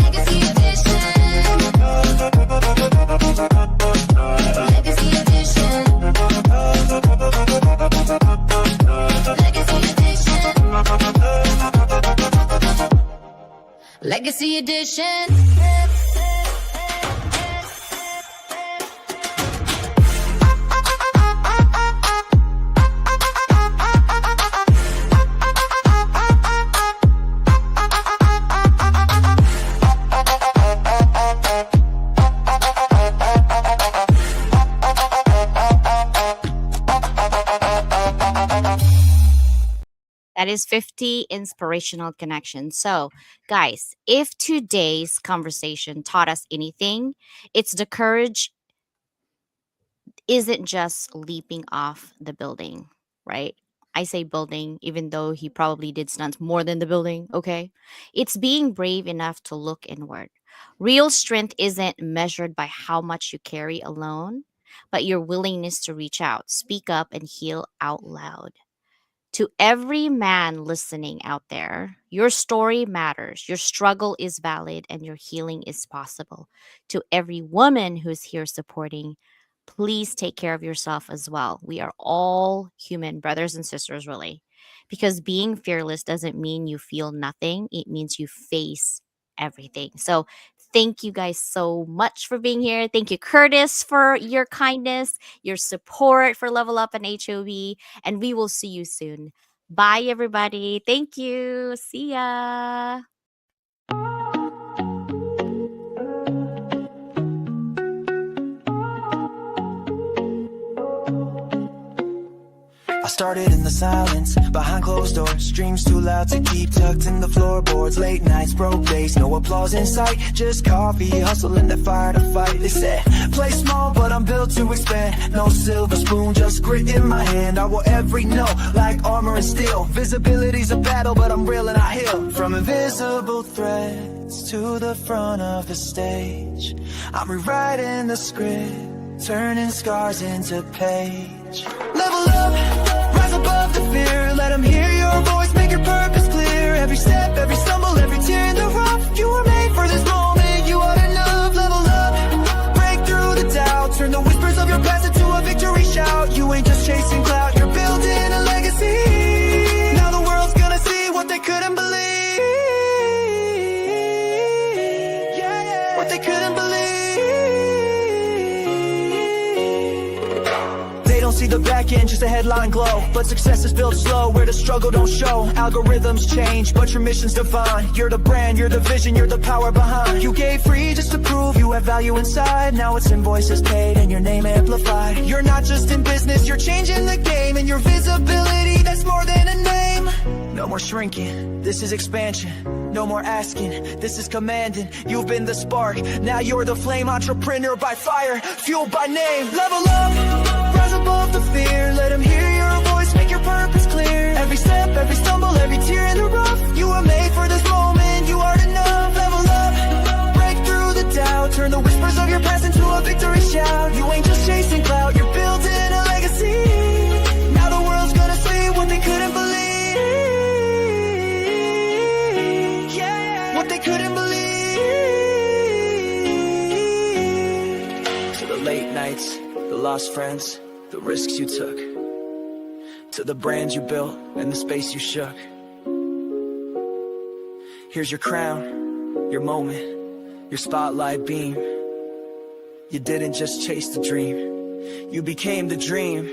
Legacy edition. Legacy edition. Legacy edition. Legacy edition. That is 50 inspirational connections. So, guys, if today's conversation taught us anything, it's the courage isn't just leaping off the building, right? I say building, even though he probably did stunts more than the building, okay? It's being brave enough to look inward. Real strength isn't measured by how much you carry alone, but your willingness to reach out, speak up, and heal out loud. To every man listening out there, your story matters, your struggle is valid, and your healing is possible. To every woman who's here supporting, please take care of yourself as well. We are all human, brothers and sisters, really. Because being fearless doesn't mean you feel nothing, it means you face everything. So, thank you guys so much for being here. Thank you, Curtis, for your kindness, your support for Level Up and HOB, and we will see you soon. Bye, everybody. Thank you. See ya. started in the silence, behind closed doors. Dreams too loud to keep tucked in the floorboards. Late nights, broke days, no applause in sight. Just coffee, hustling that fire to fight. They said, play small, but I'm built to expand. No silver spoon, just grit in my hand. I will every note like armor and steel. Visibility's a battle, but I'm real and I heal. From invisible threads to the front of the stage, I'm rewriting the script, turning scars into page. Level up, rise above the fear. Let them hear your voice, make your purpose clear. Every step, every stumble, every tear in the rough. You were made for this moment, you are enough. Level up, break through the doubt. Turn the whispers of your past into a victory shout. You ain't just chasing clout, you're building a legacy. Now the world's gonna see what they couldn't believe. Yeah, yeah. What they couldn't believe. See the back end, just a headline glow. But success is built slow, where the struggle don't show. Algorithms change, but your mission's divine. You're the brand, you're the vision, you're the power behind. You gave free just to prove you have value inside. Now it's invoices paid and your name amplified. You're not just in business, you're changing the game. And your visibility, that's more than a name. No more shrinking, this is expansion. No more asking, this is commanding. You've been the spark, now you're the flame. Entrepreneur by fire, fueled by name. Level up, rise above the fear. Let them hear your voice, make your purpose clear. Every step, every stumble, every tear in the rough. You were made for this moment, you are enough. Level up, break through the doubt. Turn the whispers of your past into a victory shout. You ain't just chasing clout, you're building a legacy. Now the world's gonna see what they couldn't believe. What they couldn't believe. To the late nights, the lost friends, the risks you took, to the brands you built and the space you shook. Here's your crown, your moment, your spotlight beam. You didn't just chase the dream, you became the dream.